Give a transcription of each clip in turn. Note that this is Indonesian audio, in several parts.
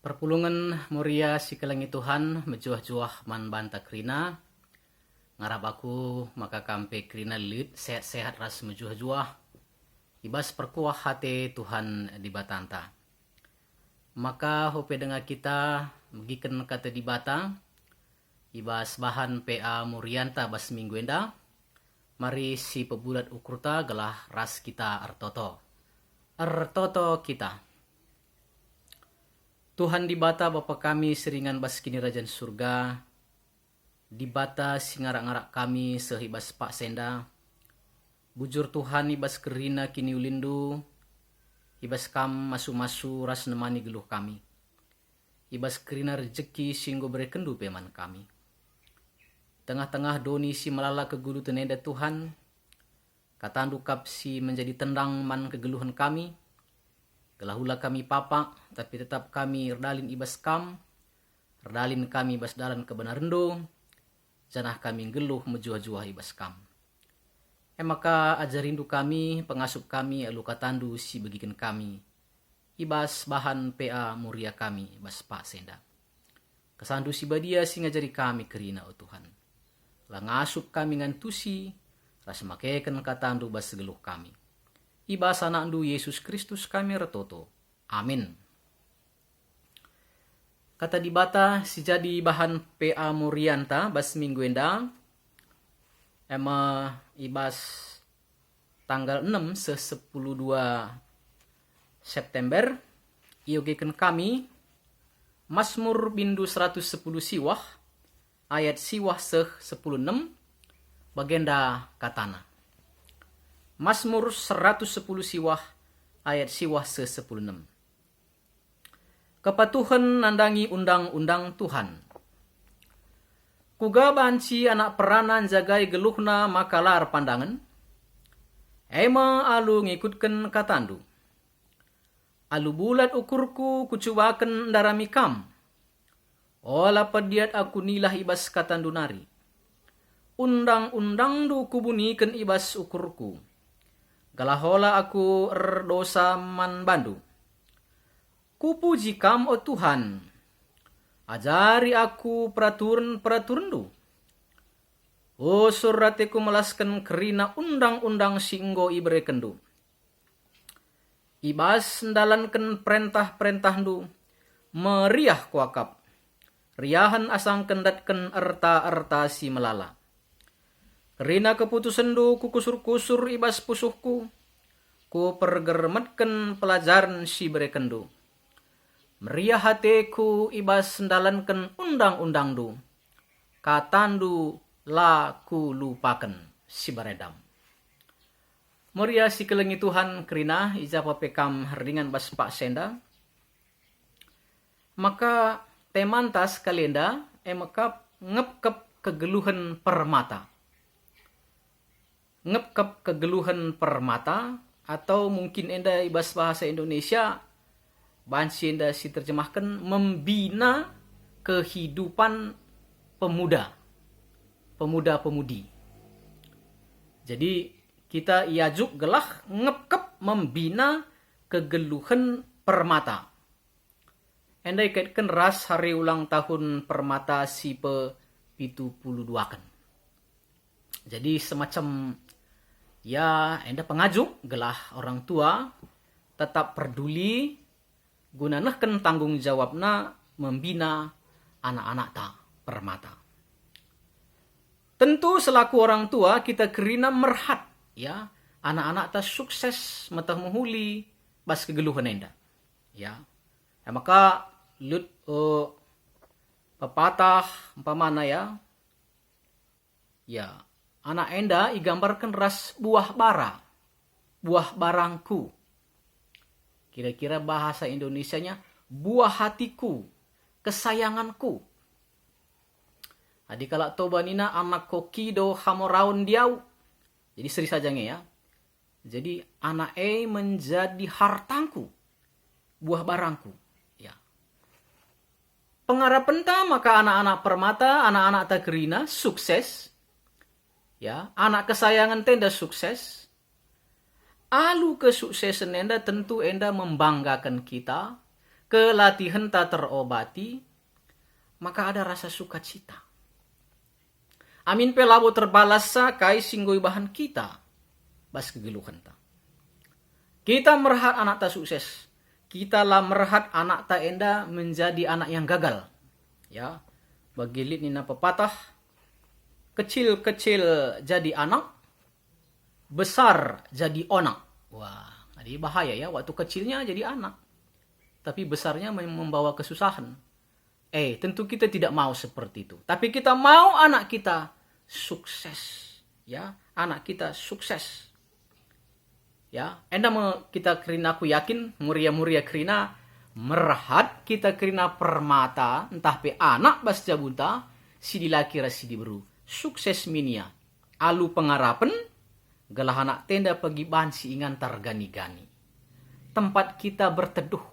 Perpulungan Muria si kelengi Tuhan mejuah-juah man banta krina. Ngarap aku maka kampe krina lit sehat-sehat ras mejuah-juah. Ibas perkuah hati Tuhan di batanta. Maka hope dengar kita megiken kata di bata. Ibas bahan PA Murianta bas minggu enda. Mari si pebulat ukurta gelah ras kita artoto. Artoto kita. Tuhan di bata Bapa kami seringan bas kini rajan surga. Di bata singarak-ngarak kami sehibas pak senda. Bujur Tuhan ibas kerina kini ulindu. Ibas kam masu-masu ras nemani geluh kami. Ibas kerina rejeki singgo berekendu peman kami. Tengah-tengah doni si melala kegulu tenenda Tuhan. Katandu kap si menjadi tendang man kegeluhan kami. Gelahula kami papa, tapi tetap kami erdalin ibas kam. Erdalin kami ibas dalan kebenarendo. Janah kami geluh mejuah-juah ibas kam. Maka ajarindu kami, pengasup kami, alu katandu si begiken kami. Ibas bahan PA Muria kami, ibas pak senda. Kesandu si badia si ngajari kami kerina o Tuhan. Langasup kami ngantusi, ras makeken katandu bas geluh kami. Ibas anakndu Yesus Kristus kami retoto. Amin. Kata di bata si jadi bahan PA Murianta bas minggu enda. Ibas tanggal 6 se-10 September. Iogeken kami Mazmur bindu 110 siwah. Ayat siwah se-10:6. Bagenda katana. Mazmur 110 siwah ayat siwah se-10:6. Kepatuhan nandangi undang-undang Tuhan. Kuga banci anak peranan jagai geluhna makalar pandangan. Ema alu ngikutken katandu. Alu bulat ukurku kucubaken daramikam. Ola pediat aku nilah ibas katandu nari. Undang-undang du kubuniken ibas ukurku. Galahola aku erdosa man bandu. Kupuji kam o Tuhan. Ajari aku peraturan-peraturandu. O suratiku melaskan kerina undang-undang singgo ibrekendu. Ibas ndalanken perintah-perintahdu. Meriah kuakap. Riahan asang kendatken erta-erta si melala. Kerina keputusandu ku kusur-kusur ibas pusuhku. Ku pergermetken pelajaran si berekendu. Meriah hatiku ibas sendalanken undang-undangdu. Katandu la ku lupaken si beredam. Meriah si kelengi Tuhan kerina ijapa pekam herdingan bas pak senda. Maka temantas kalenda emakap ngepkep kegeluhan permata. Ngepkep kegeluhan permata atau mungkin enda ibas bahasa Indonesia bansi enda si terjemahkan membina kehidupan pemuda-pemudi. Jadi kita iajuk gelah ngepkep membina kegeluhan permata. Enda ikaitkan ras hari ulang tahun permata si pe-72 kan. Jadi semacam ya, enda pengajuk gelah orang tua tetap peduli gunanahkan tanggung jawabna membina anak-anak ta permata. Tentu selaku orang tua kita kerina merhat ya anak-anak ta sukses matah menghuli bas kegeluhan enda. Ya. Maka lut pepatah umpamana ya. Ya. Anak enda igambarkan ras buah bara. Buah barangku. Kira-kira bahasa Indonesianya buah hatiku. Kesayanganku. Adi kalak tobanina anak kokido hamoraun diau. Jadi seri sajanya ya. Jadi anak menjadi hartangku. Buah barangku. Ya. Pengharapan ta maka anak-anak permata, anak-anak tagerina sukses. Ya, anak kesayangan tenda sukses. Alu kesuksesan enda tentu enda membanggakan kita. kelatihan tak terobati, maka ada rasa sukacita. Amin pelabo terbalas sa kai singgoi bahan kita bas kegeluhan ta. Kita merhat anak ta sukses. Kita lah merhat anak ta enda menjadi anak yang gagal. Ya, bagilit nina pepatah, kecil-kecil jadi anak, besar jadi onak. Wah, jadi bahaya ya, waktu kecilnya jadi anak, tapi besarnya membawa kesusahan. Tentu kita tidak mau seperti itu. Tapi kita mau anak kita sukses. Ya, anak kita sukses. Ya, kita kerina aku yakin, muria-muria kerina merhat kita kerina permata, entah pe anak bas jabunta, si dilakira si diburu. Sukses minia. Alu pengarapan, gelah anak tenda pagi ban si ingan targani-gani. Tempat kita berteduh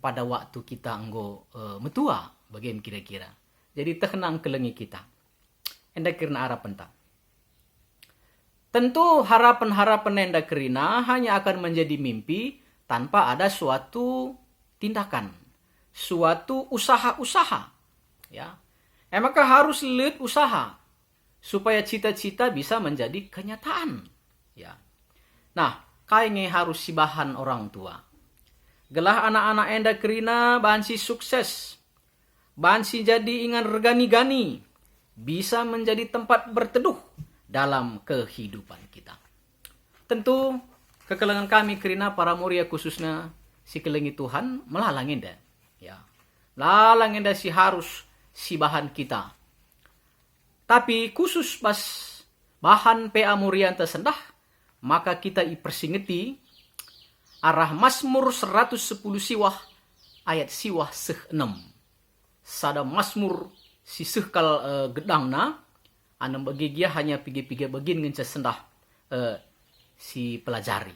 pada waktu kita metua. Bagaimana kira-kira. Jadi tenang kelengi kita. Enda kerana harapan tak. Tentu harapan-harapan enda kerana hanya akan menjadi mimpi tanpa ada suatu tindakan. Suatu usaha-usaha. Ya. Maka harus lihat usaha. Supaya cita-cita bisa menjadi kenyataan. Ya. Nah, kayaknya harus si bahan orang tua. Gelah anak-anak enda kerana bansi sukses. Bansi jadi ingan regani-gani, bisa menjadi tempat berteduh dalam kehidupan kita. Tentu kekelengan kami kerana para muria khususnya si kelengi Tuhan melalang enda. Ya. Lalang enda si harus si bahan kita. Tapi khusus pas bahan PA murian tersendah, maka kita persingeti arah Mazmur 110 siwah ayat siwah 6. Sada Mazmur si sekal gedangna anam bagigia hanya pigi-pigi bagin ngenca sendah si pelajari.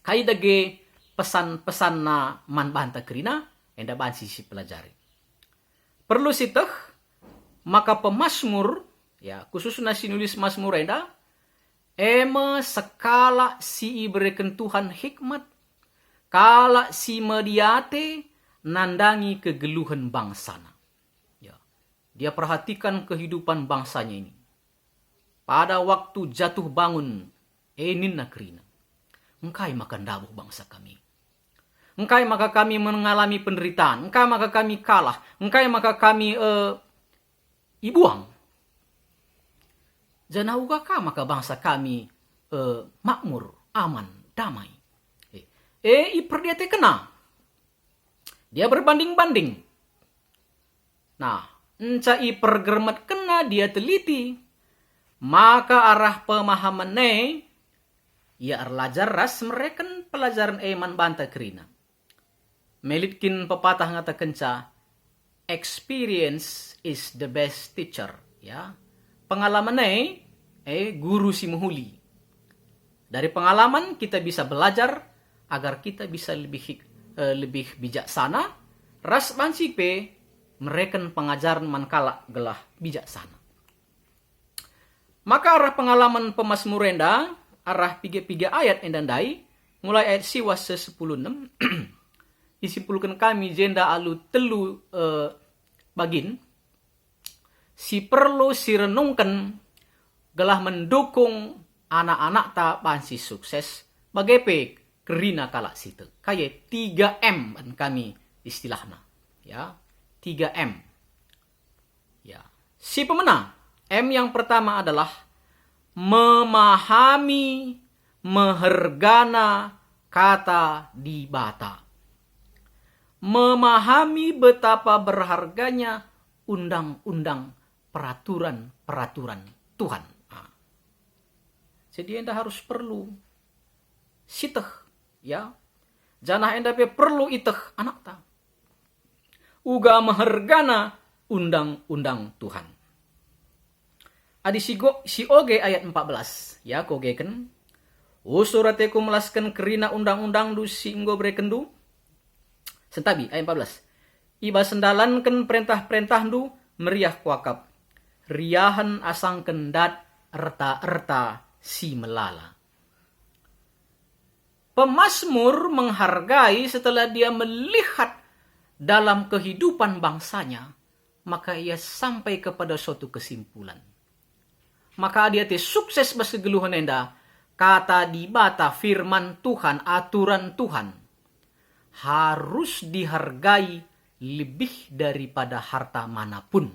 Kai dage pesan-pesan na man banta kerina enda bansi si pelajari. Perlu siteh maka pemazmur ya khususnya si nulis Mazmur enda sekala si iberikan Tuhan hikmat kala si mediate nandangi kegeluhan bangsana. Ya. Dia perhatikan kehidupan bangsanya ini. Pada waktu jatuh bangun, enin nakrina. Engkai makan dabuh bangsa kami. Engkai maka kami mengalami penderitaan. Engkai maka kami kalah. Engkai maka kami ibuang. Janaugakah maka bangsa kami makmur, aman, damai. Iperdiate kena. Dia berbanding-banding. Nah, encai pergermet kena dia teliti. Maka arah pemahaman ia arlajar ras mereken pelajaran eman banta kerina. Melitkin pepatah ngata kenca, experience is the best teacher. Ya, pengalaman guru si muhuli. Dari pengalaman kita bisa belajar agar kita bisa lebih bijaksana, ras bansipe mereken pengajaran mankala gelah bijaksana. Maka arah pengalaman pemazmur enda, arah piga-piga ayat endandai, mulai ayat siwas 10:6, disimpulkan kami jenda alu telu bagin, si perlu si renungkan gelah mendukung anak-anak ta bansi sukses, bagaimana kerina kalak situ. Kayak 3M kami istilahnya. Ya, 3M. Ya. Si pemenang. M yang pertama adalah memahami, mehergana kata di bata. Memahami betapa berharganya undang-undang peraturan-peraturan Tuhan. Jadi anda harus perlu siteh. Ya, janah enda perlu iteh anak ta. Uga mehergana undang-undang Tuhan. Adi si oge ayat 14. Ya, kogeken. Usurateku melaskan kerina undang-undang du singgo brekendu. Sentabi ayat 14. Iba sendalankan perintah-perintah du meriah kuakap. Riahan asang kendat erta-erta si melala. Pemazmur menghargai setelah dia melihat dalam kehidupan bangsanya, maka ia sampai kepada suatu kesimpulan. Maka dia sukses bersegeluhan enda, kata dibata firman Tuhan, aturan Tuhan, harus dihargai lebih daripada harta manapun.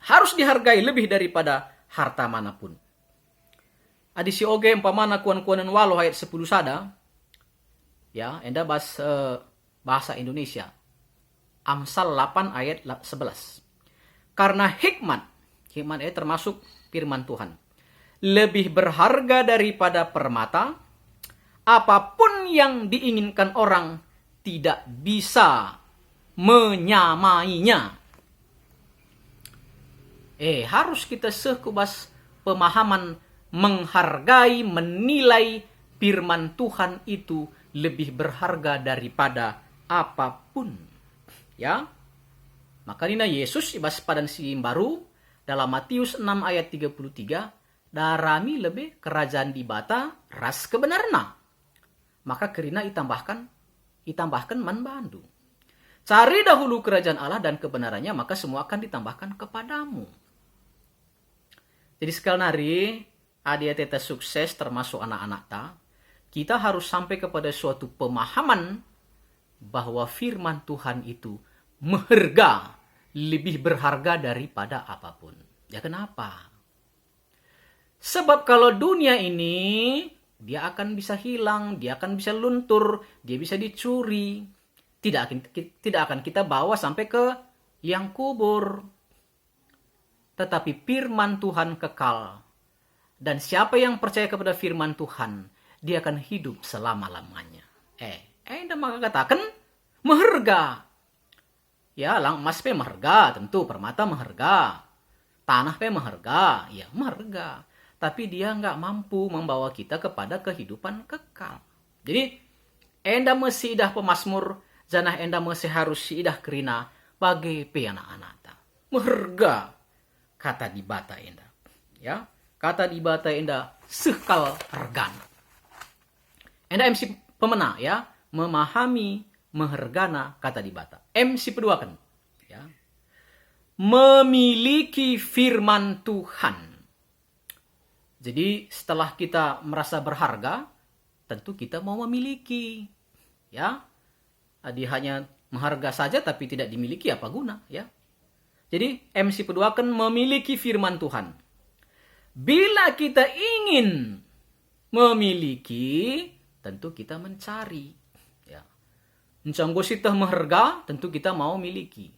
Harus dihargai lebih daripada harta manapun. Adi si oge empamana kuan-kuanan walo ayat 10 sada. Ya, enda bahasa Indonesia. Amsal 8 ayat 11. Karena hikmat itu termasuk firman Tuhan, lebih berharga daripada permata, apapun yang diinginkan orang tidak bisa menyamainya. Harus kita sekubas pemahaman menghargai, menilai firman Tuhan itu lebih berharga daripada apapun. Ya. Maka nina Yesus ibas padan si baru dalam Matius 6 ayat 33, darami lebih kerajaan di bata ras kebenarna. Maka kerina itambahkan man bandu. Cari dahulu kerajaan Allah dan kebenarannya, maka semua akan ditambahkan kepadamu. Jadi sekali nari, adia teta sukses termasuk anak-anak ta, kita harus sampai kepada suatu pemahaman bahwa firman Tuhan itu lebih berharga daripada apapun. Ya kenapa? Sebab kalau dunia ini, dia akan bisa hilang, dia akan bisa luntur, dia bisa dicuri. Tidak akan kita bawa sampai ke yang kubur. Tetapi firman Tuhan kekal. Dan siapa yang percaya kepada firman Tuhan, dia akan hidup selama-lamanya. Anda maka katakan, meharga. Ya, emas pe meharga, tentu permata meharga. Tanah pe meharga, ya meharga. Tapi dia nggak mampu membawa kita kepada kehidupan kekal. Jadi, enda mesti idah pemazmur, janah enda mesti harus idah kerina bagi pe anak-anak. Meharga, kata di bata enda. Ya, kata di bata enda sekal hargana. Enda MC pemena ya, memahami mehergana kata di bata. MC peduakan ya. Memiliki firman Tuhan. Jadi setelah kita merasa berharga, tentu kita mau memiliki ya. Adi hanya mengharga saja tapi tidak dimiliki, apa guna ya. Jadi MC peduakan memiliki firman Tuhan. Bila kita ingin memiliki, tentu kita mencari. Ya. Mencanggo sitah meharga, tentu kita mau miliki.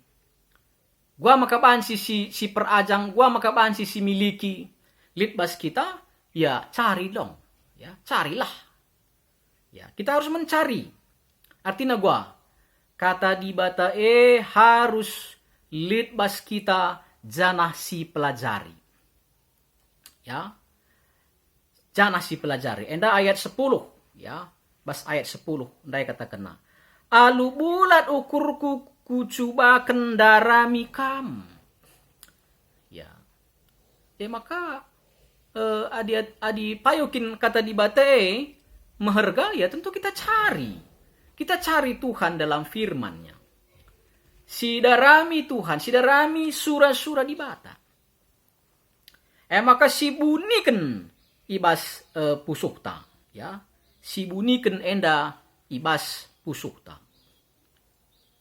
Gua makabaan si perajang, gua makabaan si miliki. Litbas kita, ya cari dong. Ya, carilah. Ya, kita harus mencari. Artinya gua, kata di bata harus litbas kita janah si pelajari. Ya. Janah si pelajari. Enda ayat 10. Ya, bas ayat 10 ndai kata kena. Alu bulat ukurku kucuba kendara mikam. Ya. Maka adi payukin kata di bate meharga, ya tentu kita cari. Kita cari Tuhan dalam firman-Nya. Sidarami Tuhan, sidarami surah-surah di bata. Maka sibunikan ibas pusukta, ya. Sibunikan enda ibas pusukta.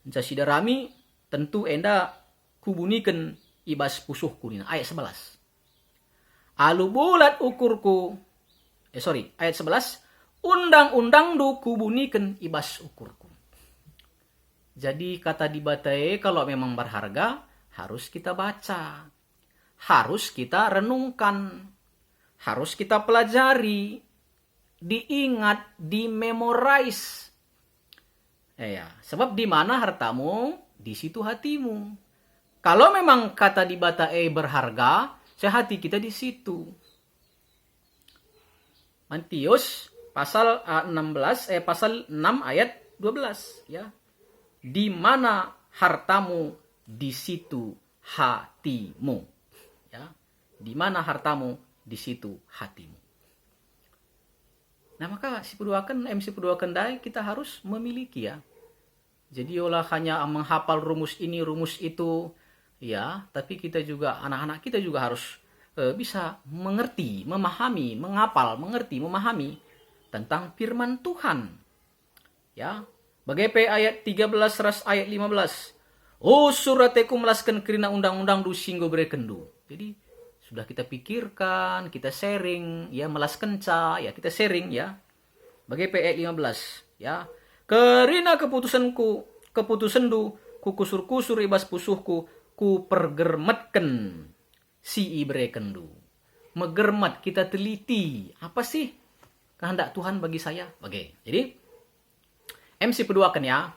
Nca sidarami tentu enda kubunikan ibas pusuh kunina. Ayat 11. Alu bulat ukurku. Ayat 11. Undang-undang du kubunikan ibas ukurku. Jadi kata di batai kalau memang berharga harus kita baca. Harus kita renungkan. Harus kita pelajari. Diingat, dimemorize. Sebab di mana hartamu, di situ hatimu. Kalau memang kata di bata berharga, hati kita di situ. Matius pasal 6 ayat 12 ya. Di mana hartamu, di situ hatimu. Ya. Di mana hartamu, di situ hatimu. Nah, maka si peduakan, MC peduakan dai kita harus memiliki ya. Jadi olah hanya menghafal rumus ini, rumus itu, ya, tapi kita juga, anak-anak kita juga harus bisa mengerti, memahami, menghafal, mengerti, memahami tentang firman Tuhan. Ya, bagai ayat 13 ras ayat 15. Oh surateku melaskan kerina undang-undang du singgo berekendu. Jadi sudah kita pikirkan, kita sharing, ya melas kenca, ya kita sharing ya. Bagai ayat 15, ya. Kerina keputusandu, ku kusur-kusur ibas pusuhku, ku pergermetken si ibrekendu. Megermat, kita teliti. Apa sih kehendak Tuhan bagi saya? Bagai. Jadi, MC peduakan ya.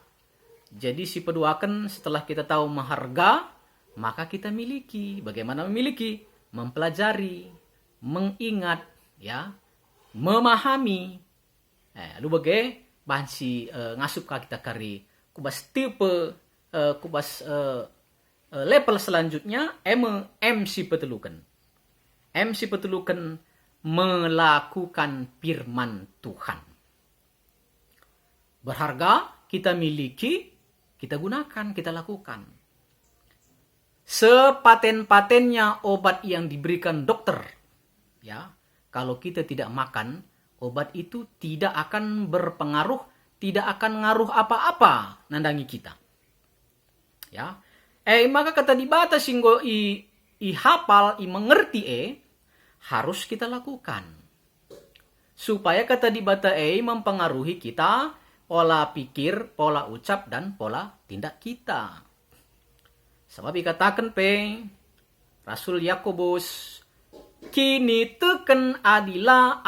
Jadi si peduakan setelah kita tahu mengharga, maka kita miliki. Bagaimana memiliki? Mempelajari, mengingat, ya, memahami. Lalu bagai bahan si ngasup kita kari kubas tipe kubas level selanjutnya MC petelukan. MC petelukan melakukan firman Tuhan. Berharga kita miliki, kita gunakan, kita lakukan. Sepaten-patennya obat yang diberikan dokter, ya, kalau kita tidak makan, obat itu tidak akan berpengaruh, tidak akan ngaruh apa-apa nandangi kita. Ya, maka kata dibata singgo i hafal, i mengerti harus kita lakukan. Supaya kata dibata mempengaruhi kita, pola pikir, pola ucap, dan pola tindak kita. Sebab dikatakan Rasul Yakobus, kini teken adila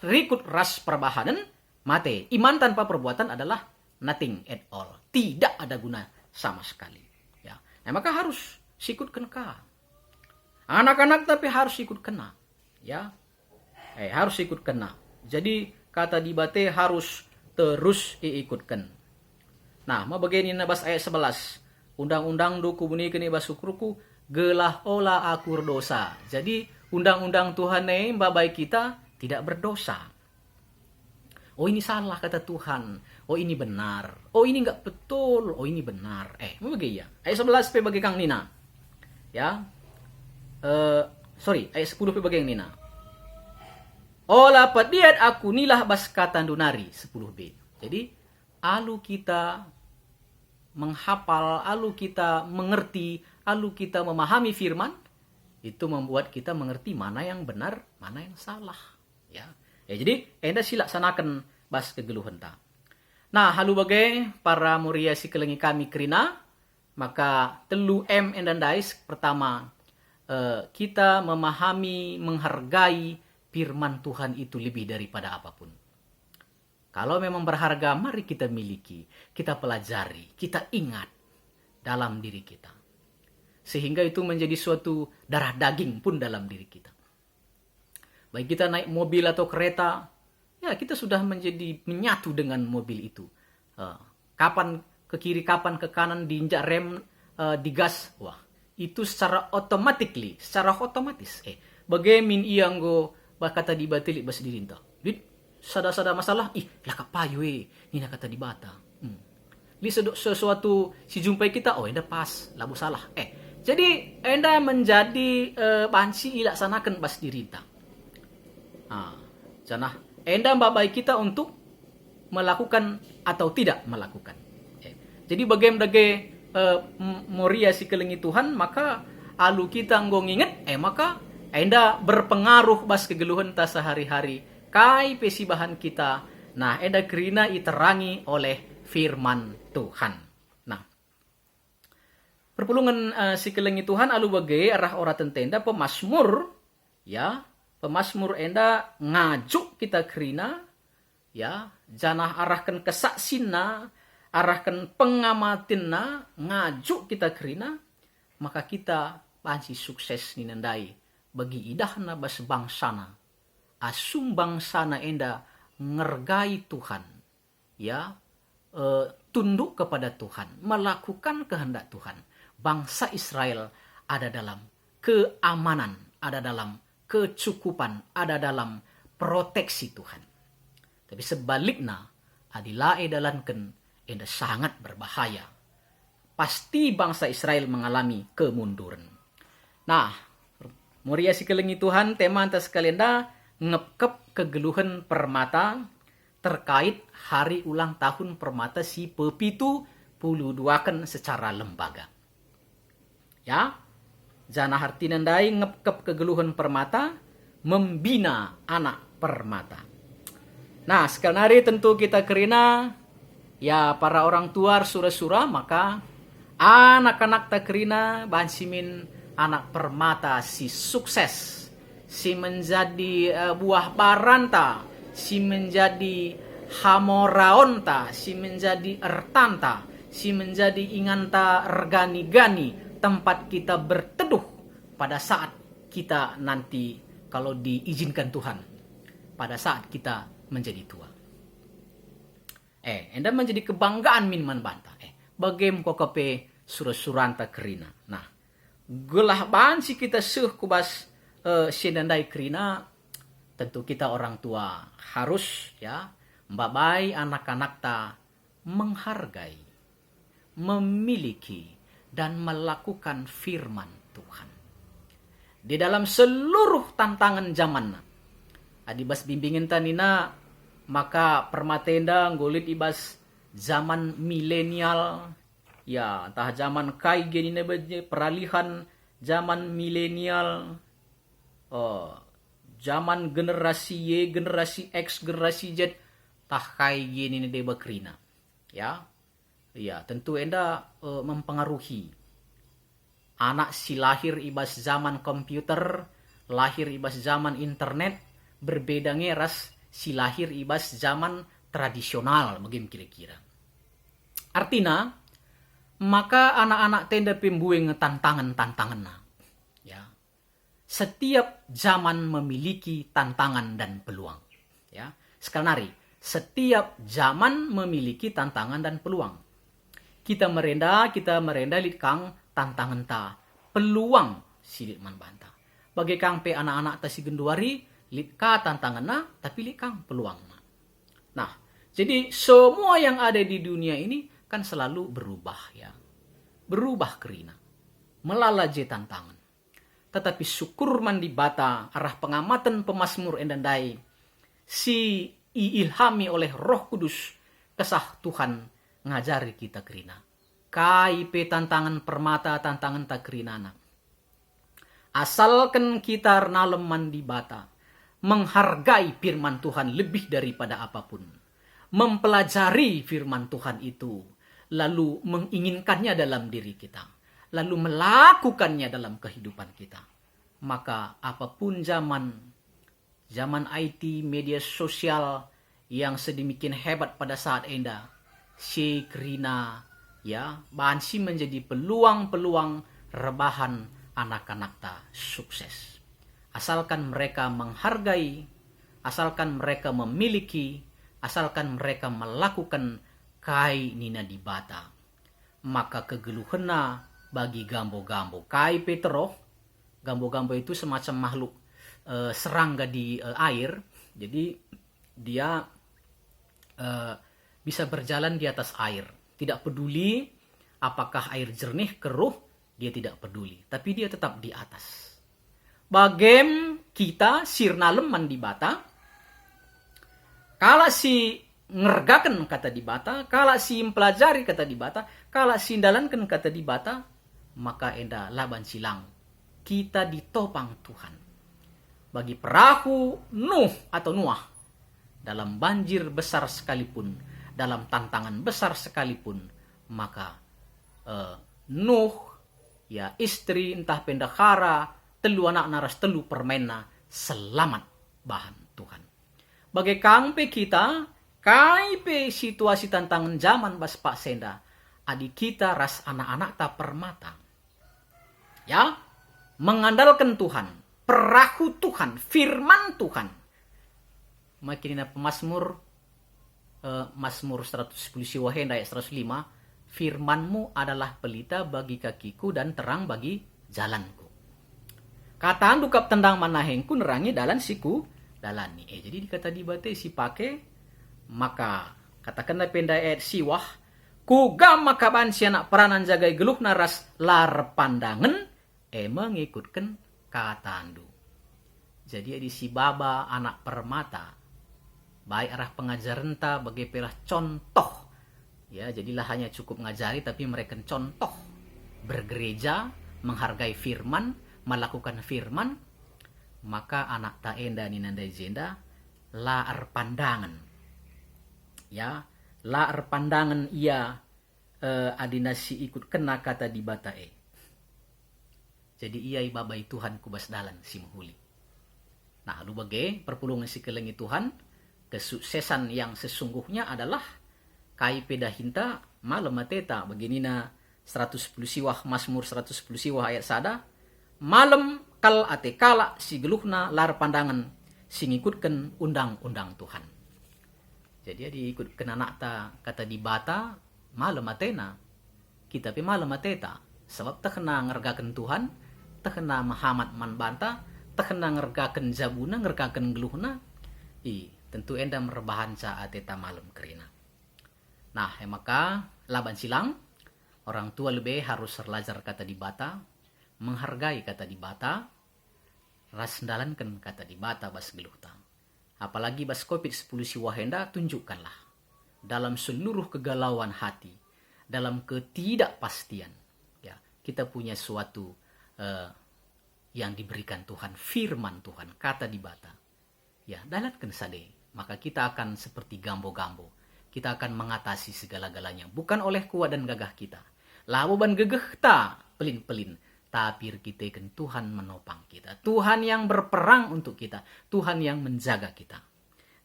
rikut ras perbahanan, mate, iman tanpa perbuatan adalah nothing at all. Tidak ada guna sama sekali. Ya. Nah, maka harus sikut kena. Anak-anak tapi harus ikut kena. Ya. Harus ikut kena. Jadi kata dibate harus terus diikutkan. Nah, mau begini nabas ayat 11. Undang-undang do kubuni kini basukruku gelah olah akur dosa. Jadi undang-undang Tuhan babai kita tidak berdosa. Oh ini salah kata Tuhan. Oh ini benar. Oh ini enggak betul. Oh ini benar. Mau bagi ya. Ayat 11 bagi Kang Nina. Ya. Ayat 10 bagi Kang Nina. Olah padiat aku nilah bas kata dunari 10b. Jadi alu kita menghafal, alu kita mengerti, alu kita memahami firman, itu membuat kita mengerti mana yang benar, mana yang salah. Ya jadi enda silaksanakan bas kegeluhan ta. Nah, halu bagai para muria si kelengi kami kerina, maka telu endandais. Pertama, kita memahami, menghargai firman Tuhan itu lebih daripada apapun. Kalau memang berharga, mari kita miliki, kita pelajari, kita ingat dalam diri kita. Sehingga itu menjadi suatu darah daging pun dalam diri kita. Baik kita naik mobil atau kereta, ya kita sudah menjadi menyatu dengan mobil itu. Kapan ke kiri, kapan ke kanan, diinjak rem, digas, wah itu secara otomatis. Bagaimana iang go kata dibatilik bas dirinta. Sada-sada masalah, laka payu nina kata dibata. Li sesuatu si jumpai kita, enda pas, labu salah. Jadi enda menjadi bansi ilaksanakan bas dirinta. Janah enda babai kita untuk melakukan atau tidak melakukan. Jadi bagaimana moria si kelengi Tuhan, maka alu kita nginget, maka enda berpengaruh bas kegeluhan ta sehari-hari. Kai pesibahan kita, nah eda kerina iterangi oleh firman Tuhan. Nah, perpulungan si kelengi Tuhan alu bagai arah ora tentenda pemasmur, ya pemasmur enda ngajuk kita kerina, ya janah arahkan kesaksina, arahkan pengamatinna, ngajuk kita kerina, maka kita panci sukses ninandai bagi idahna bas bangsana. Asum bangsana enda ngergai Tuhan, ya tunduk kepada Tuhan, melakukan kehendak Tuhan. Bangsa Israel ada dalam keamanan, ada dalam kecukupan, ada dalam proteksi Tuhan. Tapi sebaliknya, adilae dalanken enda sangat berbahaya. Pasti bangsa Israel mengalami kemunduran. Nah, Muria si kelengi Tuhan, tema antas kalenda ngepkep kegeluhan permata terkait hari ulang tahun permata si pepitu puluh duakan secara lembaga. Ya, jana harti nandai ngepkep kegeluhan permata membina anak permata. Nah, sekarang hari tentu kita kerina ya para orang tua sura-sura, maka anak-anak tak kerina bahan simin anak permata si sukses, si menjadi buah baranta, si menjadi hamoraonta, si menjadi ertanta, si menjadi inganta regani-gani tempat kita berteduh pada saat kita nanti kalau diizinkan Tuhan, pada saat kita menjadi tua. Enda menjadi kebanggaan minuman banta. Bagem kokope surah-suranta kerina. Nah, gelah ban si kita kubas sedandai kerina, tentu kita orang tua harus ya mbabai anak-anak ta menghargai, memiliki dan melakukan firman Tuhan. Di dalam seluruh tantangan zaman, adibas bimbingin tanina, maka permatenda ngolit ibas zaman milenial, ya entah zaman kai gini nebeje peralihan zaman milenial, zaman generasi Y, generasi X, generasi Z, tah kai gini nede bakrina, ya, ya tentu enda mempengaruhi anak si lahir ibas zaman komputer, lahir ibas zaman internet, berbeda ngeras si lahir ibas zaman tradisional, begini kira-kira. Artinya, maka anak-anak tenda pembueng tantangan-tantangan. Ya. Setiap zaman memiliki tantangan dan peluang. Ya. Sekarang setiap zaman memiliki tantangan dan peluang. Kita merenda litkang tantangan ta, peluang silit man banta. Bagi kang pe anak-anak ta si genduari, litka tantangan tapi likang peluang. Nah, jadi semua yang ada di dunia ini kan selalu berubah ya. Berubah kerina. Melalaje tantangan. Tetapi syukur mandi bata arah pengamatan pemazmur endandai si ilhami oleh Roh Kudus kesah Tuhan ngajari kita kerina. Kaipe tantangan permata tantangan tak kerinana. Asalkan kita nalem mandi bata menghargai firman Tuhan lebih daripada apapun. Mempelajari firman Tuhan itu. Lalu menginginkannya dalam diri kita. Lalu melakukannya dalam kehidupan kita. Maka apapun zaman IT, media sosial yang sedemikian hebat pada saat enda. Si kerina ya, bahan si menjadi peluang-peluang rebahan anak-anak ta sukses. Asalkan mereka menghargai, asalkan mereka memiliki, asalkan mereka melakukan kai nina di bata. Maka kegeluhena bagi gambo-gambo. Kai petroh, gambo-gambo itu semacam makhluk serangga di air. Jadi dia bisa berjalan di atas air. Tidak peduli apakah air jernih, keruh, dia tidak peduli. Tapi dia tetap di atas. Bagem kita sirnalem mandi bata, kala si ngergakan kata di bata, kala si mempelajari kata di bata, kala si indalankan kata di bata, maka enda laban silang. Kita ditopang Tuhan. Bagi perahu Nuh atau Noah, dalam banjir besar sekalipun, dalam tantangan besar sekalipun, maka Nuh, ya istri entah pendahara, telu anak naras telu permena selamat bahan Tuhan. Bagi kangpe kita, kaipe situasi tantangan zaman bas Pak Senda, adik kita ras anak-anak tak permata. Ya, mengandalkan Tuhan, perahu Tuhan, firman Tuhan. Makin pemazmur Mazmur 110 Siwahenda ayat 105, firman-Mu adalah pelita bagi kakiku dan terang bagi jalanku. Kataan dukap tendang manahengku nerangi dalan siku dalani. Jadi dikata di bate si pake Maka katakanlah penda ayat siwah, ku gam makaban si anak peranan jagai geluh naras lar pandangan mengikutkan katandu. Jadi di si baba anak permata baik arah pengajaran ta bagi pelah contoh. Ya, jadilah hanya cukup ngajari tapi mereka contoh bergereja, menghargai firman, melakukan firman, maka anak ta enda ni nanda jenda laar pandangan. Ya, laar pandangan ia adinasi ikut kena kata di batae. Jadi ia ibabai Tuhan kubas dalan si muhuli. Nah, lu bagai perpulungan si kelengi Tuhan, kesuksesan yang sesungguhnya adalah kai peda hinta malam mateta beginina 110 siwah Mazmur 110 siwah ayat sada malam kal ate kala si geluhna lar pandangan sing ikutkan undang-undang Tuhan. Jadi diikutkan anak ta kata di bata malam atena kita pe malam ateta sebab tak kena ngergakan Tuhan, tak kena Muhammad man banta, tak kena ngergakan jabuna, ngergakan geluhna. Tentu enda merebahan ca ateta malam kerina. Nah, maka laban silang orang tua lebih harus terlajar kata di bata, menghargai kata di bata, ras dalankan kata di bata bas geluhta. Apalagi bas COVID-10 si wahenda tunjukkanlah dalam seluruh kegalauan hati, dalam ketidakpastian, ya kita punya suatu yang diberikan Tuhan, firman Tuhan, kata di bata. Ya, dalatkan sade. Maka kita akan seperti gambo-gambo. Kita akan mengatasi segala-galanya. Bukan oleh kuat dan gagah kita. Lawan gegeh ta, pelin-pelin. Tapi kita kan Tuhan menopang kita. Tuhan yang berperang untuk kita. Tuhan yang menjaga kita.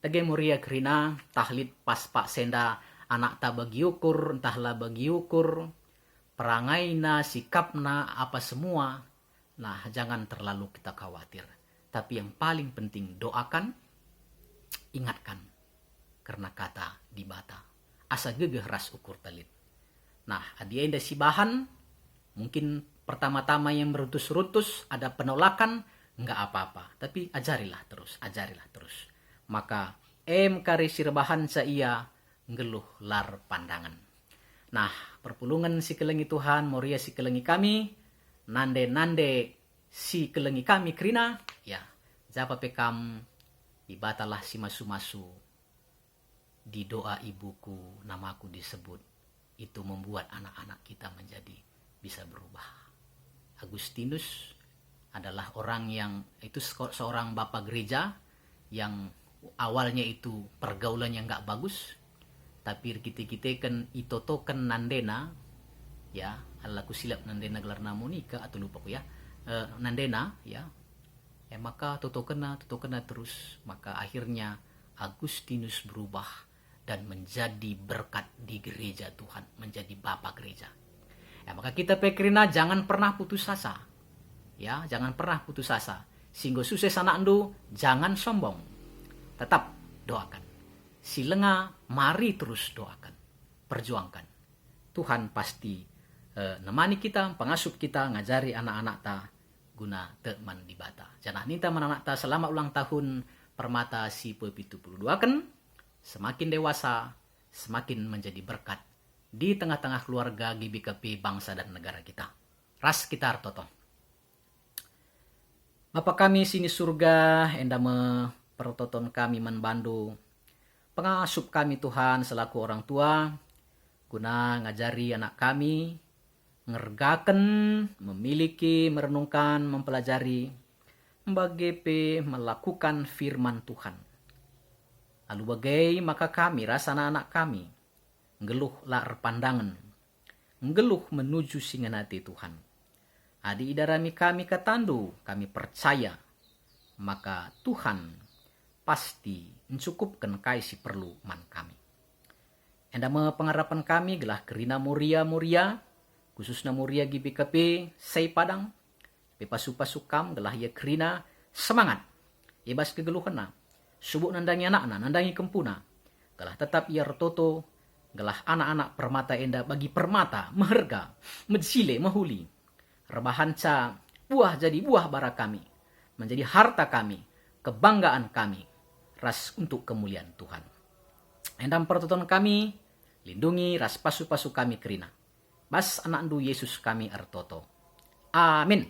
Tage muria kerina, tahlid pas pak senda, anak ta bagi ukur, entahlah bagi ukur. Perangaina, sikapna, apa semua. Nah, jangan terlalu kita khawatir. Tapi yang paling penting, doakan, ingatkan karena kata di bata asa gegeh ras ukur talit. Nah, adia indah si bahan mungkin pertama-tama yang merutus-rutus ada penolakan, enggak apa-apa, tapi ajarilah terus. Maka kari sirbahan sa ia ngeluh lar pandangan. Nah, perpulungan si kelengi Tuhan, moria si kelengi kami, nande si kelengi kami krina, ya, japa pekam ibatalah si masu-masu di doa ibuku namaku disebut, itu membuat anak-anak kita menjadi bisa berubah. Agustinus adalah orang yang itu seorang bapak gereja yang awalnya itu pergaulannya nggak bagus, tapi kita kan itotokan nandena, ya, alaku silap nandena gelar namonika atau lupa ku ya, nandena ya. Maka tutokena terus, maka akhirnya Agustinus berubah dan menjadi berkat di gereja Tuhan, menjadi bapak gereja. Maka kita pekrina jangan pernah putus asa. Ya, jangan pernah putus asa. Singgo sukses anak andu, jangan sombong. Tetap doakan. Silenga, mari terus doakan. Perjuangkan. Tuhan pasti nemani kita, pengasuh kita, ngajari anak-anak ta guna teman di bata. Jangan ninta anak ta selamat ulang tahun permata si pe-72 kan semakin dewasa, semakin menjadi berkat di tengah-tengah keluarga GBKP bangsa dan negara kita. Ras kita artoto. Bapa kami sini surga, enda pertoton kami menbandu. Pengasup kami Tuhan selaku orang tua, guna ngajari anak kami, ngergaken, memiliki, merenungkan, mempelajari, bagai melakukan firman Tuhan. Lalu bagai maka kami, rasa anak-anak kami, ngeluh lar pandangan, ngeluh menuju singanati Tuhan. Adi idarami kami katandu, kami percaya, maka Tuhan pasti mencukupkan kaisi perlu man kami. Enda pengarapan kami gelah kerina muria, khususnya muria GBKP say padang, pasu-pasukam gelah ia kerina semangat, ibas kegeluhana, subuk nandangi anakna, nandangi kempuna, gelah tetap ia retoto, gelah anak-anak permata enda bagi permata, meherga, medsile, mahuli, rebahan ca, buah jadi buah bara kami, menjadi harta kami, kebanggaan kami, ras untuk kemuliaan Tuhan. Endam pertonton kami, lindungi ras pasu-pasu kami kerina. Bas anak ndu Yesus kami artoto. Amin.